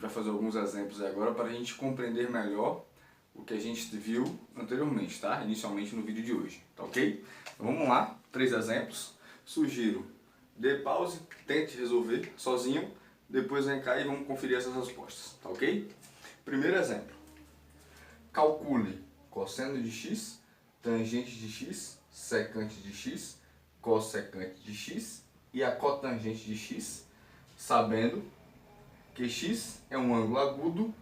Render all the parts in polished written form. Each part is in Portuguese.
vai fazer alguns exemplos agora para a gente compreender melhor o que a gente viu anteriormente, tá? Inicialmente no vídeo de hoje, tá ok? Então vamos lá, 3 exemplos. Sugiro, dê pause, tente resolver sozinho, depois vem cá e vamos conferir essas respostas, tá ok? Primeiro exemplo. Calcule cosseno de x, tangente de x, secante de x, cossecante de x e a cotangente de x, sabendo que x é um ângulo agudo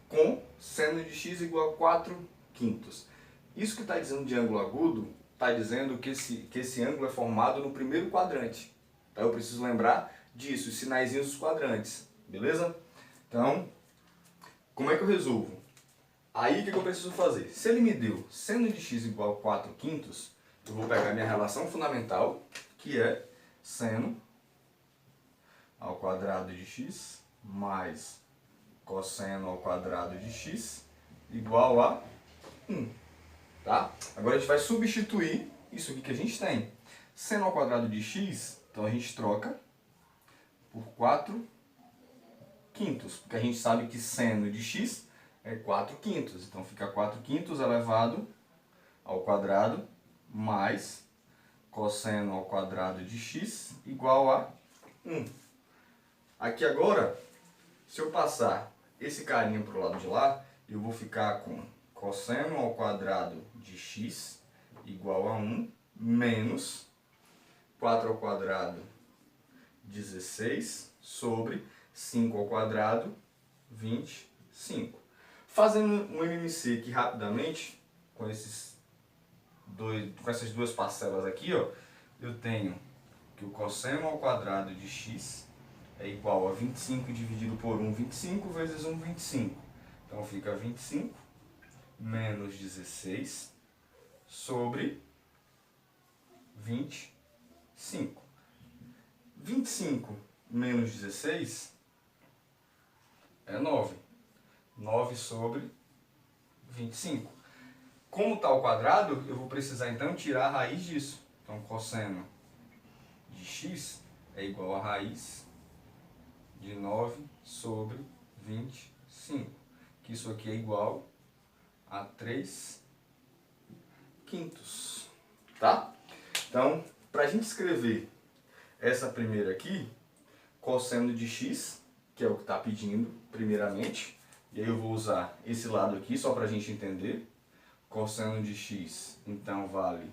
com seno de x igual a 4/5. Isso que está dizendo de ângulo agudo, está dizendo que esse ângulo é formado no primeiro quadrante. Então eu preciso lembrar disso, os sinaizinhos dos quadrantes, beleza? Então, como é que eu resolvo? Aí o que eu preciso fazer? Se ele me deu seno de x igual a 4/5, eu vou pegar minha relação fundamental, que é seno ao quadrado de x mais cosseno ao quadrado de x igual a 1. Tá? Agora a gente vai substituir isso aqui que a gente tem. Seno ao quadrado de x, então a gente troca por 4/5, porque a gente sabe que seno de x é 4/5. Então fica 4/5 elevado ao quadrado mais cosseno ao quadrado de x igual a 1. Aqui agora, se eu passar esse carinha para o lado de lá, eu vou ficar com cosseno ao quadrado de x igual a 1 menos 4 ao quadrado 16 sobre 5 ao quadrado 25. Fazendo um MMC aqui rapidamente, com essas duas parcelas aqui, ó, eu tenho que o cosseno ao quadrado de x é igual a 25 dividido por 1, 25, vezes 1, 25. Então fica 25 menos 16 sobre 25. 25 menos 16 é 9. 9 sobre 25. Como está ao quadrado, eu vou precisar então tirar a raiz disso. Então cosseno de x é igual a raiz de 9 sobre 25. Que isso aqui é igual a 3/5. Tá? Então, para a gente escrever essa primeira aqui, cosseno de x, que é o que está pedindo primeiramente, e aí eu vou usar esse lado aqui só para a gente entender. Cosseno de x, então, vale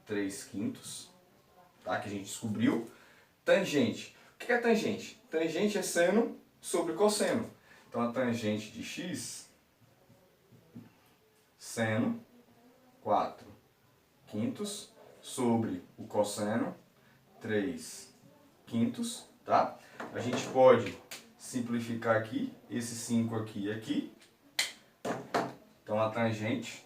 3/5, tá? Que a gente descobriu. Tangente. O que é tangente? Tangente é seno sobre cosseno. Então, a tangente de x, seno 4/5 sobre o cosseno 3/5, tá? A gente pode simplificar aqui, esse 5 aqui e aqui. Então, a tangente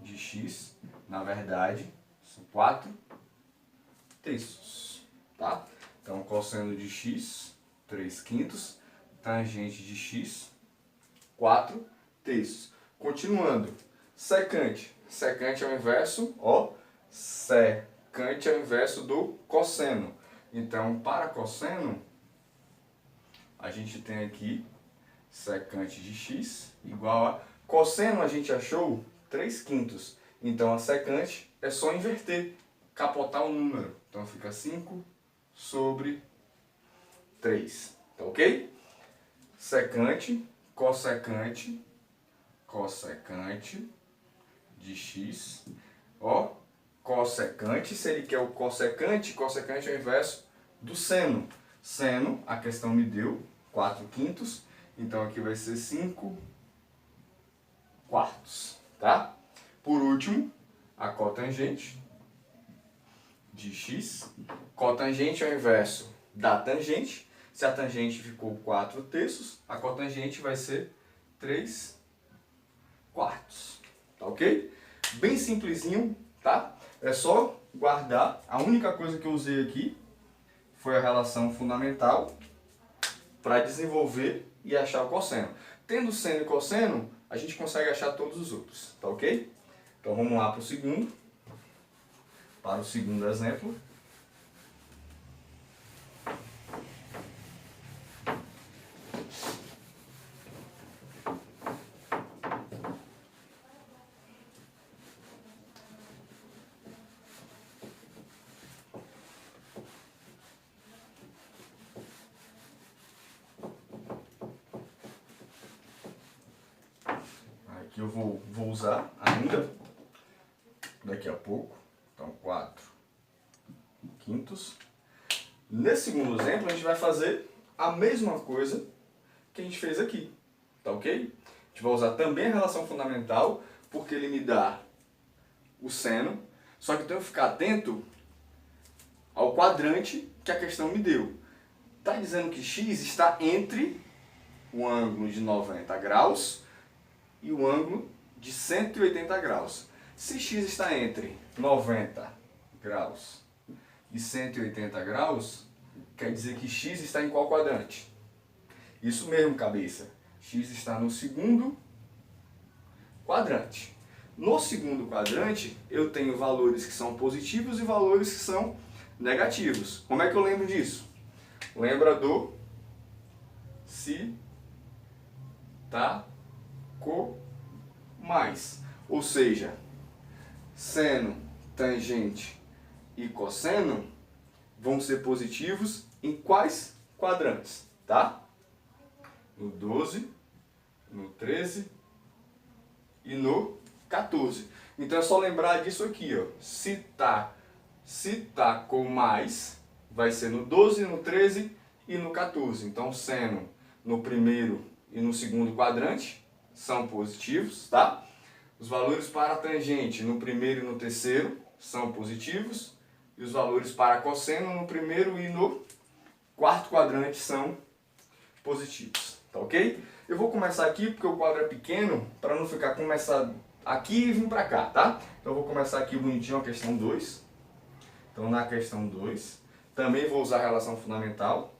de x, na verdade, são 4/3, tá? Então, cosseno de x, 3/5, tangente de x, 4/3. Continuando, secante. Secante é o inverso, ó, secante é o inverso do cosseno. Então, para cosseno, a gente tem aqui secante de x igual a... Cosseno a gente achou 3/5. Então, a secante é só inverter, capotar o número. Então, fica 5 sobre 3. Tá ok? Secante, cossecante de x. Ó, cossecante, se ele quer o cossecante, cossecante é o inverso do seno. Seno, a questão me deu 4/5, então aqui vai ser 5/4, tá? Por último, a cotangente de x. Cotangente é o inverso da tangente. Se a tangente ficou 4/3, a cotangente vai ser 3/4. Tá ok? Bem simplesinho, tá? É só guardar. A única coisa que eu usei aqui foi a relação fundamental para desenvolver e achar o cosseno. Tendo seno e cosseno, a gente consegue achar todos os outros, tá ok? Então vamos lá para o segundo exemplo. que eu vou usar ainda daqui a pouco. Então, 4/5. Nesse segundo exemplo, a gente vai fazer a mesma coisa que a gente fez aqui, tá ok? A gente vai usar também a relação fundamental, porque ele me dá o seno, só que eu tenho que ficar atento ao quadrante que a questão me deu. Está dizendo que x está entre o ângulo de 90 graus e o ângulo de 180 graus. Se x está entre 90 graus e 180 graus, quer dizer que x está em qual quadrante? Isso mesmo, cabeça. X está no segundo quadrante. No segundo quadrante, eu tenho valores que são positivos e valores que são negativos. Como é que eu lembro disso? Lembra do se, tá, co, mais. Ou seja, seno, tangente e cosseno vão ser positivos em quais quadrantes, tá? No 12, no 13 e no 14. Então é só lembrar disso aqui, ó. Se tá com mais, vai ser no 12, no 13 e no 14. Então seno no primeiro e no segundo quadrante são positivos, tá? Os valores para a tangente no primeiro e no terceiro são positivos. E os valores para cosseno no primeiro e no quarto quadrante são positivos, tá ok? Eu vou começar aqui porque o quadro é pequeno, para não ficar começando aqui e vir para cá, tá? Então eu vou começar aqui bonitinho a questão 2. Então na questão 2, também vou usar a relação fundamental.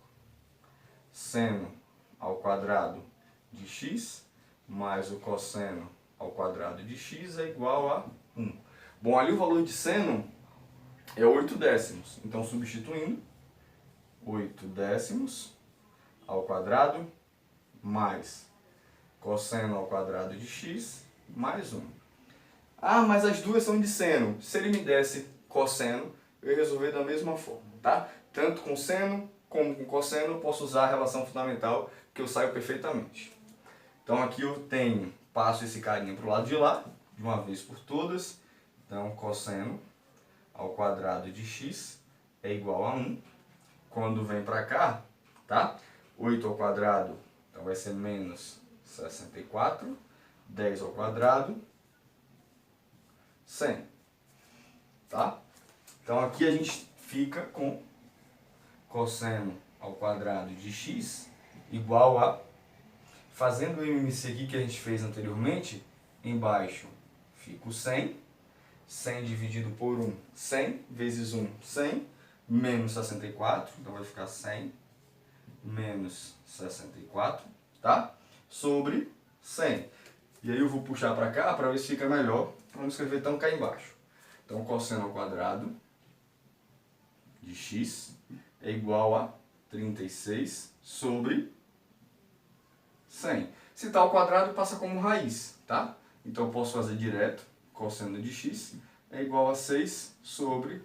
Seno ao quadrado de x mais o cosseno ao quadrado de x é igual a 1. Bom, ali o valor de seno é 8 décimos. Então substituindo, 8 décimos ao quadrado mais cosseno ao quadrado de x mais 1. Ah, mas as duas são de seno. Se ele me desse cosseno, eu ia resolver da mesma forma, tá? Tanto com seno como com cosseno eu posso usar a relação fundamental, que eu saio perfeitamente. Então aqui eu passo esse carinha para o lado de lá, de uma vez por todas. Então cosseno ao quadrado de x é igual a 1. Quando vem para cá, tá? 8 ao quadrado, então vai ser menos 64. 10 ao quadrado, 100. Tá? Então aqui a gente fica com cosseno ao quadrado de x igual a, fazendo o MMC aqui que a gente fez anteriormente, embaixo fica o 100. 100 dividido por 1, 100, vezes 1, 100, menos 64, então vai ficar 100 menos 64, tá? Sobre 100. E aí eu vou puxar para cá para ver se fica melhor, para não escrever tão cá embaixo. Então, cosseno ao quadrado de x é igual a 36 sobre 100. Se está ao quadrado, passa como raiz, tá? Então, eu posso fazer direto. Cosseno de x é igual a 6 sobre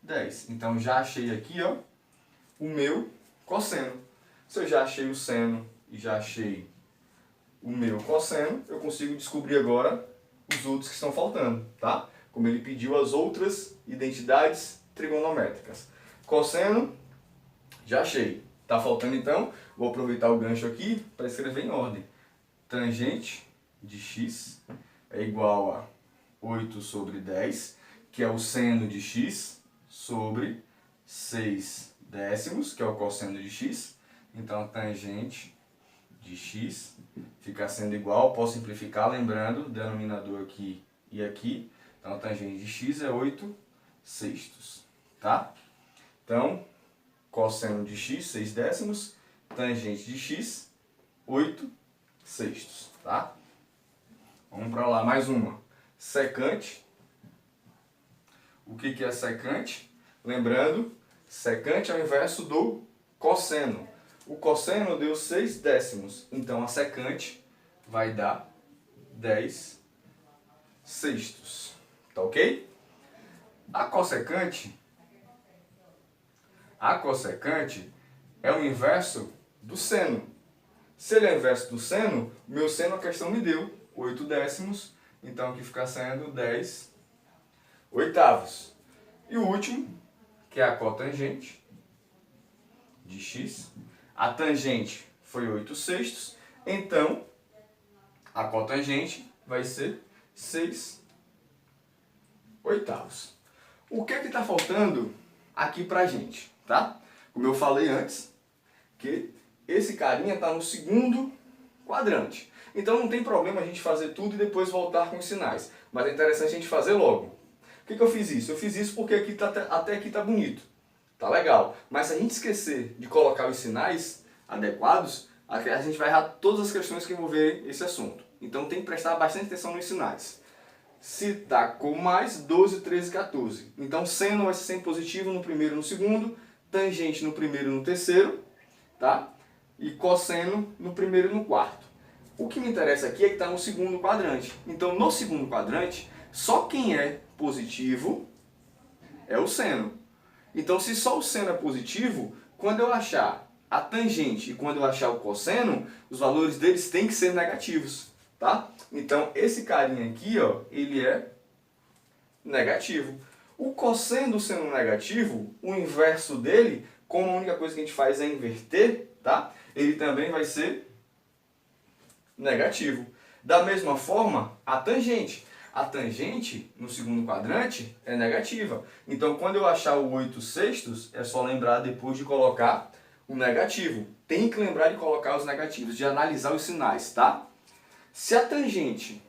10. Então, já achei aqui, ó, o meu cosseno. Se eu já achei o seno e já achei o meu cosseno, eu consigo descobrir agora os outros que estão faltando, tá? Como ele pediu as outras identidades trigonométricas. Cosseno, já achei. Tá faltando então, vou aproveitar o gancho aqui para escrever em ordem. Tangente de x é igual a 8 sobre 10, que é o seno de x, sobre 6 décimos, que é o cosseno de x. Então, tangente de x fica sendo igual, posso simplificar, lembrando, denominador aqui e aqui. Então, tangente de x é 8 sextos, tá? Então, cosseno de x, 6 décimos, tangente de x, 8 sextos, tá? Vamos para lá, mais uma. Secante. O que é secante? Lembrando, secante é o inverso do cosseno. O cosseno deu 6 décimos, então a secante vai dar 10 sextos. Tá ok? A cossecante é o inverso do seno. Se ele é o inverso do seno, meu seno a questão me deu 8 décimos, então aqui fica sendo 10 oitavos. E o último, que é a cotangente de x. A tangente foi 8 sextos, então a cotangente vai ser 6 oitavos. O que é que está faltando aqui pra gente, tá? Como eu falei antes, que esse carinha está no segundo quadrante. Então não tem problema a gente fazer tudo e depois voltar com os sinais. Mas é interessante a gente fazer logo. Por que eu fiz isso? Eu fiz isso porque aqui até aqui tá bonito. Tá legal. Mas se a gente esquecer de colocar os sinais adequados, a gente vai errar todas as questões que envolverem esse assunto. Então tem que prestar bastante atenção nos sinais. Se tá com mais, 12, 13, 14. Então seno vai ser sempre positivo no primeiro e no segundo, tangente no primeiro e no terceiro, tá? E cosseno no primeiro e no quarto. O que me interessa aqui é que está no segundo quadrante. Então no segundo quadrante, só quem é positivo é o seno. Então se só o seno é positivo, quando eu achar a tangente e quando eu achar o cosseno, os valores deles têm que ser negativos, tá? Então esse carinha aqui, ó, ele é negativo. O cosseno do seno negativo, o inverso dele, como a única coisa que a gente faz é inverter, tá? Ele também vai ser negativo. Da mesma forma, a tangente. A tangente, no segundo quadrante, é negativa. Então, quando eu achar o 8 sextos, é só lembrar depois de colocar o negativo. Tem que lembrar de colocar os negativos, de analisar os sinais, tá? Se a tangente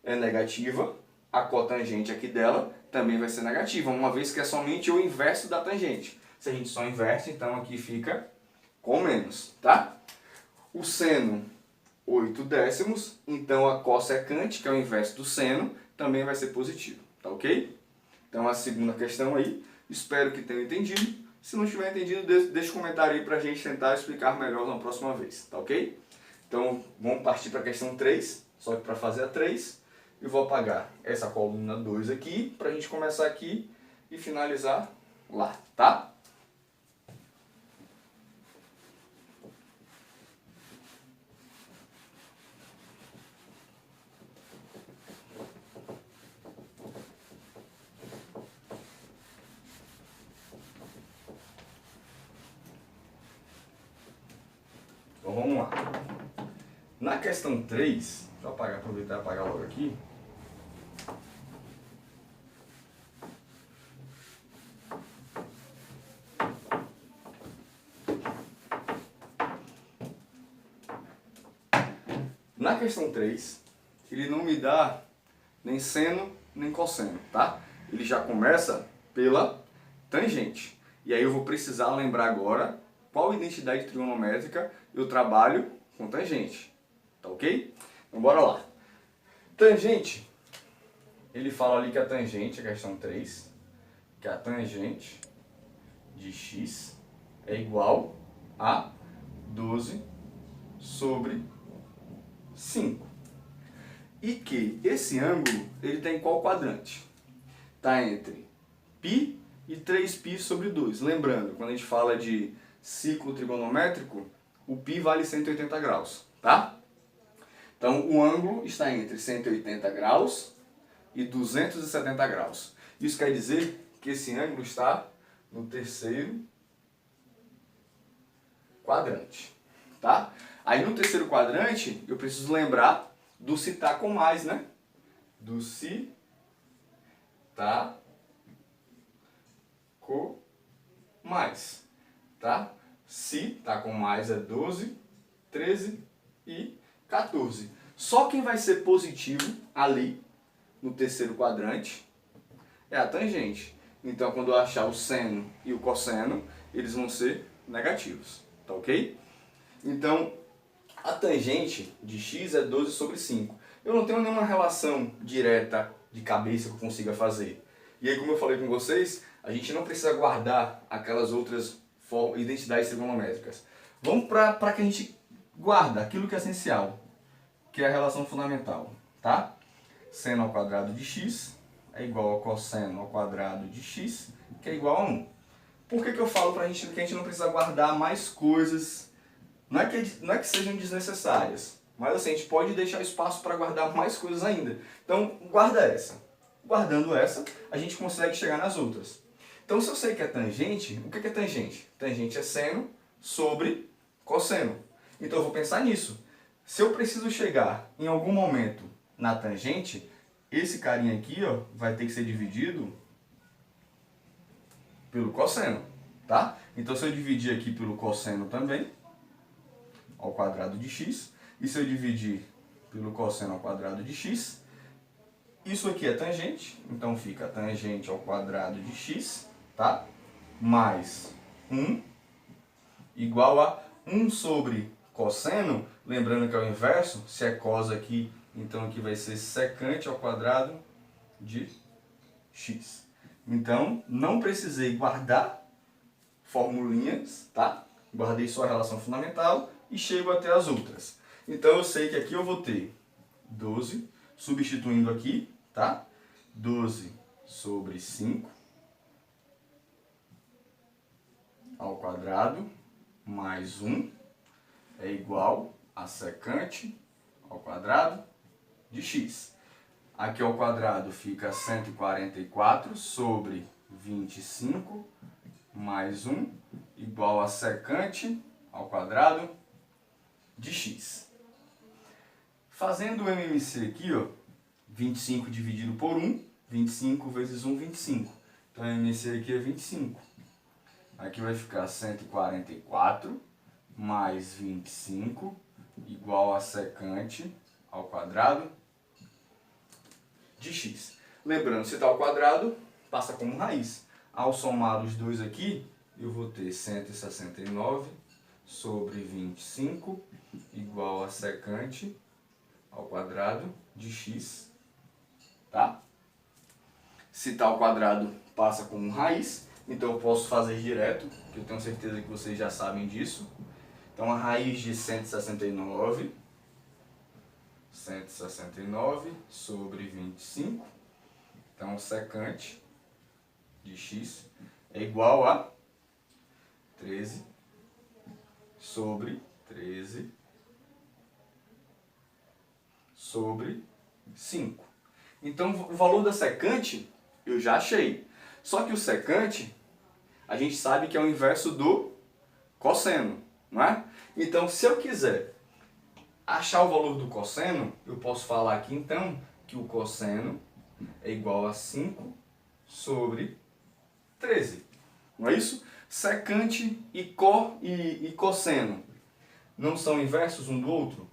é negativa, a cotangente aqui dela também vai ser negativa, uma vez que é somente o inverso da tangente. Se a gente só inverte, então aqui fica com menos, tá? O seno, 8 décimos, então a cossecante, que é o inverso do seno, também vai ser positivo, tá ok? Então a segunda questão aí, espero que tenham entendido. Se não tiver entendido, deixa um comentário aí pra gente tentar explicar melhor na próxima vez, tá ok? Então vamos partir para a questão 3, só que para fazer a 3, eu vou apagar essa coluna 2 aqui, pra gente começar aqui e finalizar lá, tá? Então vamos lá. Na questão 3, deixa eu aproveitar e apagar logo aqui. Na questão 3, ele não me dá nem seno nem cosseno, tá? Ele já começa pela tangente. E aí eu vou precisar lembrar agora qual identidade trigonométrica eu trabalho com tangente. Tá ok? Então bora lá. Tangente, ele fala ali que a tangente, a questão 3, que a tangente de x é igual a 12 sobre 5. E que esse ângulo, ele está em qual quadrante? Está entre π e 3π sobre 2. Lembrando, quando a gente fala de ciclo trigonométrico, o π vale 180 graus, tá? Então, o ângulo está entre 180 graus e 270 graus. Isso quer dizer que esse ângulo está no terceiro quadrante, tá? Aí no terceiro quadrante, eu preciso lembrar do se tá com mais, né? Do se tá com mais, tá? Se tá com mais é 12, 13 e 14. Só quem vai ser positivo ali no terceiro quadrante é a tangente. Então, quando eu achar o seno e o cosseno, eles vão ser negativos, tá ok? Então, a tangente de x é 12 sobre 5. Eu não tenho nenhuma relação direta de cabeça que eu consiga fazer. E aí, como eu falei com vocês, a gente não precisa guardar aquelas outras identidades trigonométricas. Vamos para que a gente guarda aquilo que é essencial, que é a relação fundamental, tá? Seno ao quadrado de x é igual ao cosseno ao quadrado de x, que é igual a 1. Por que eu falo que a gente não precisa guardar mais coisas? Não é que sejam desnecessárias, Mas assim, a gente pode deixar espaço para guardar mais coisas ainda. Então, guarda essa. Guardando essa, a gente consegue chegar nas outras. Então, se eu sei que é tangente, o que é tangente? Tangente é seno sobre cosseno. Então, eu vou pensar nisso. Se eu preciso chegar em algum momento na tangente, esse carinha aqui, ó, vai ter que ser dividido pelo cosseno, tá? Então, se eu dividir aqui pelo cosseno também, ao quadrado de x, e se eu dividir pelo cosseno ao quadrado de x, isso aqui é tangente, então fica tangente ao quadrado de x, tá? Mais 1 igual a 1 sobre cosseno, lembrando que é o inverso, se é cos aqui, então aqui vai ser secante ao quadrado de x. Então, não precisei guardar formulinhas, tá? Guardei só a relação fundamental e chego até as outras. Então, eu sei que aqui eu vou ter 12, substituindo aqui, tá? 12 sobre 5 ao quadrado mais 1 é igual a secante ao quadrado de x. Aqui ao quadrado fica 144 sobre 25 mais 1 igual a secante ao quadrado de x. Fazendo o MMC aqui, ó, 25 dividido por 1, 25 vezes 1, 25. Então, o MMC aqui é 25. Aqui vai ficar 144 mais 25 igual a secante ao quadrado de x. Lembrando, se está ao quadrado, passa como raiz. Ao somar os dois aqui, eu vou ter 169 sobre 25 igual a secante ao quadrado de x, tá? Se está ao quadrado, passa como raiz, então eu posso fazer direto, que eu tenho certeza que vocês já sabem disso. Então a raiz de 169 sobre 25, então secante de x é igual a 13 sobre 13 sobre 5. Então o valor da secante eu já achei. Só que o secante, a gente sabe que é o inverso do cosseno, não é? Então, se eu quiser achar o valor do cosseno, eu posso falar aqui então que o cosseno é igual a 5 sobre 13. Não é isso? Secante e cosseno não são inversos um do outro?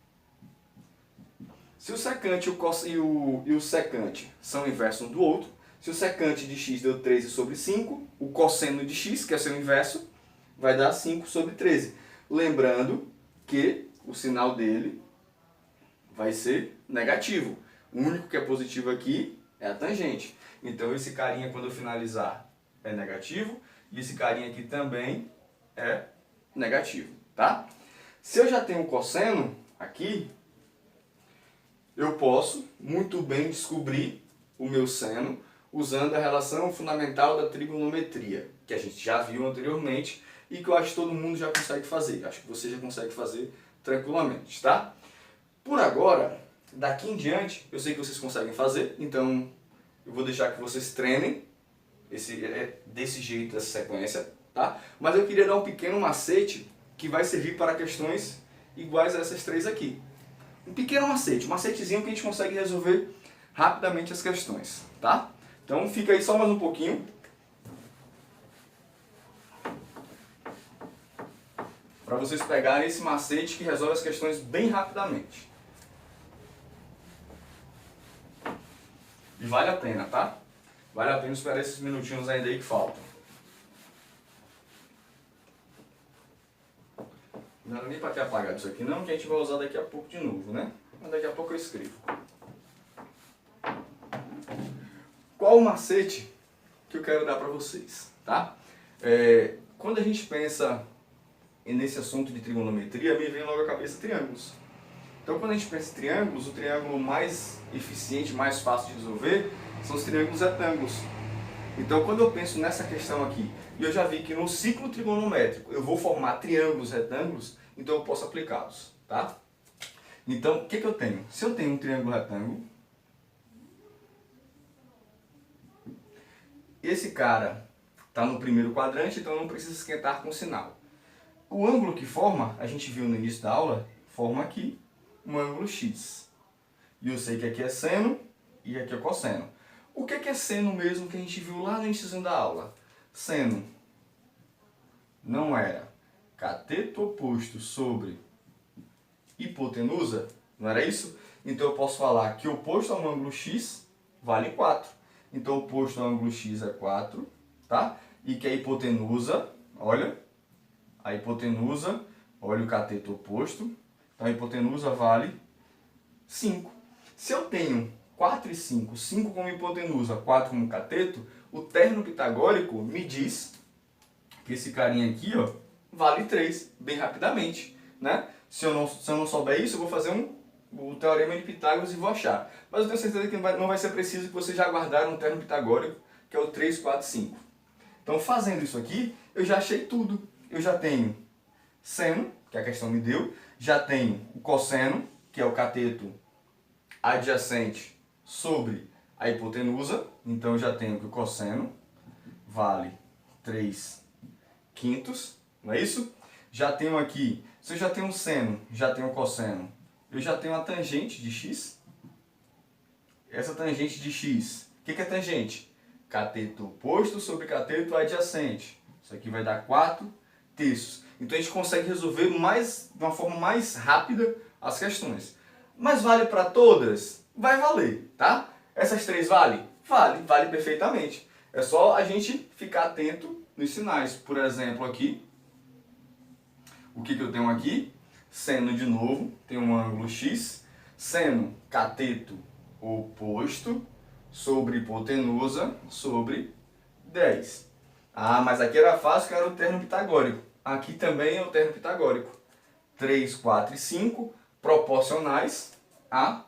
Se o secante e o secante são inversos um do outro, se o secante de x deu 13 sobre 5, o cosseno de x, que é seu inverso, vai dar 5 sobre 13. Lembrando que o sinal dele vai ser negativo. O único que é positivo aqui é a tangente. Então esse carinha, quando eu finalizar, é negativo. E esse carinha aqui também é negativo, tá? Se eu já tenho o cosseno aqui, eu posso muito bem descobrir o meu seno usando a relação fundamental da trigonometria, que a gente já viu anteriormente e que eu acho que todo mundo já consegue fazer. Acho que você já consegue fazer tranquilamente, tá? Por agora, daqui em diante, eu sei que vocês conseguem fazer, então eu vou deixar que vocês treinem desse jeito, essa sequência, tá? Mas eu queria dar um pequeno macete que vai servir para questões iguais a essas três aqui. Um pequeno macete, um macetezinho que a gente consegue resolver rapidamente as questões, tá? Então fica aí só mais um pouquinho. Para vocês pegarem esse macete que resolve as questões bem rapidamente. E vale a pena, tá? Vale a pena esperar esses minutinhos ainda aí que faltam. Não era nem para ter apagado isso aqui não, que a gente vai usar daqui a pouco de novo, né? Mas daqui a pouco eu escrevo. Qual o macete que eu quero dar para vocês, tá? Quando a gente pensa nesse assunto de trigonometria, me vem logo à cabeça triângulos. Então quando a gente pensa em triângulos, o triângulo mais eficiente, mais fácil de resolver, são os triângulos retângulos. Então quando eu penso nessa questão aqui, e eu já vi que no ciclo trigonométrico eu vou formar triângulos retângulos, então eu posso aplicá-los, tá? Então, o que eu tenho? Se eu tenho um triângulo retângulo, esse cara está no primeiro quadrante, então não precisa esquentar com o sinal. O ângulo que forma, a gente viu no início da aula, forma aqui um ângulo X. E eu sei que aqui é seno e aqui é cosseno. O que é seno mesmo que a gente viu lá no início da aula? Seno não era cateto oposto sobre hipotenusa? Não era isso? Então eu posso falar que oposto a um ângulo X vale 4. Então oposto ao ângulo X é 4, tá? E que a hipotenusa, olha, olha o cateto oposto, então a hipotenusa vale 5. Se eu tenho 4 e 5, 5 como hipotenusa, 4 como cateto, o terno pitagórico me diz que esse carinha aqui, ó, vale 3, bem rapidamente, né? Se eu não souber isso, eu vou fazer o teorema de Pitágoras e vou achar. Mas eu tenho certeza que não vai ser preciso, que vocês já guardaram um terno pitagórico, que é o 3, 4, 5. Então, fazendo isso aqui, eu já achei tudo. Eu já tenho seno, que a questão me deu, já tenho o cosseno, que é o cateto adjacente sobre a hipotenusa, então eu já tenho que o cosseno vale 3/5, não é isso? Já tenho aqui, se eu já tenho um seno, já tenho um cosseno, eu já tenho a tangente de x. Essa tangente de x, o que é tangente? Cateto oposto sobre cateto adjacente. Isso aqui vai dar 4/3. Então a gente consegue resolver de uma forma mais rápida as questões. Mas vale para todas? Vai valer, tá? Essas 3 vale? Vale perfeitamente. É só a gente ficar atento nos sinais. Por exemplo, aqui, o que eu tenho aqui? Seno de novo, tem um ângulo X. Seno, cateto oposto sobre hipotenusa sobre 10. Ah, mas aqui era fácil, que era o terno pitagórico. Aqui também é o terno pitagórico. 3, 4 e 5 proporcionais a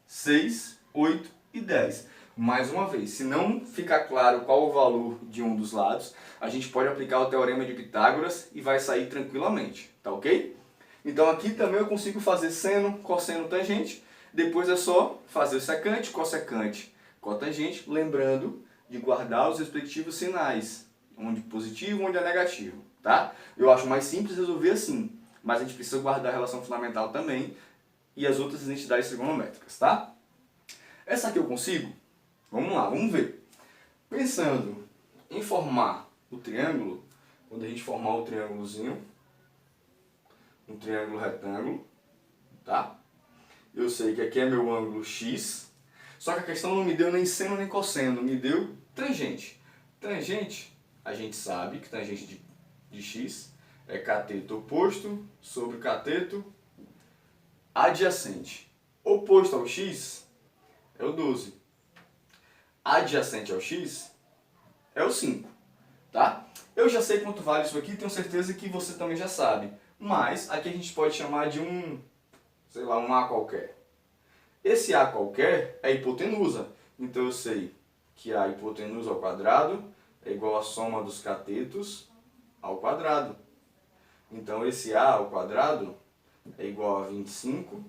6, 8 e 10. Mais uma vez, se não ficar claro qual o valor de um dos lados, a gente pode aplicar o teorema de Pitágoras e vai sair tranquilamente, tá ok? Então aqui também eu consigo fazer seno, cosseno, tangente. Depois é só fazer o secante, cossecante, cotangente, lembrando de guardar os respectivos sinais, onde positivo, onde é negativo, tá? Eu acho mais simples resolver assim, mas a gente precisa guardar a relação fundamental também e as outras identidades trigonométricas, tá? Essa aqui eu consigo? Vamos lá, vamos ver. Pensando em formar o triângulo, quando a gente formar o triângulozinho, um triângulo retângulo, tá? Eu sei que aqui é meu ângulo X, só que a questão não me deu nem seno nem cosseno, me deu tangente. Tangente, a gente sabe que tangente de X é cateto oposto sobre cateto adjacente. Oposto ao X é o 12. Adjacente ao X é o 5. Tá? Eu já sei quanto vale isso aqui, tenho certeza que você também já sabe. Mas aqui a gente pode chamar de sei lá, um A qualquer. Esse A qualquer é a hipotenusa. Então eu sei que a hipotenusa ao quadrado é igual à soma dos catetos ao quadrado. Então esse A ao quadrado é igual a 25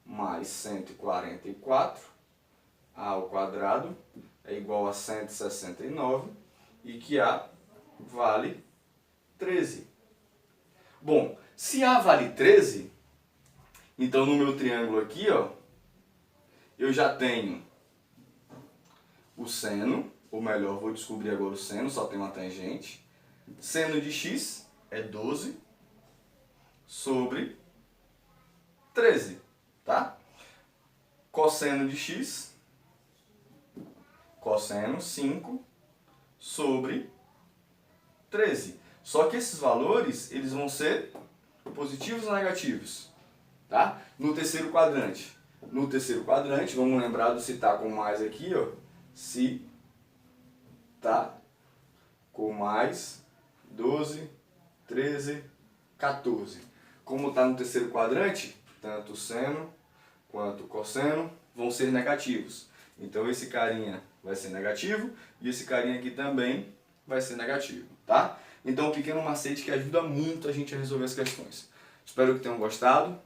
mais 144. A ao quadrado é igual a 169 e que A vale 13. Bom, se A vale 13, então no meu triângulo aqui, ó, eu já tenho o seno, ou melhor, vou descobrir agora o seno, só tem uma tangente. Seno de x é 12 sobre 13, tá? Cosseno de x, cosseno 5 sobre 13. Só que esses valores, eles vão ser positivos ou negativos, tá? No terceiro quadrante. No terceiro quadrante, vamos lembrar do se tá com mais aqui, ó. Se tá com mais 12, 13, 14. Como tá no terceiro quadrante, tanto seno quanto cosseno vão ser negativos. Então esse carinha vai ser negativo e esse carinha aqui também vai ser negativo, tá? Então um pequeno macete que ajuda muito a gente a resolver as questões. Espero que tenham gostado.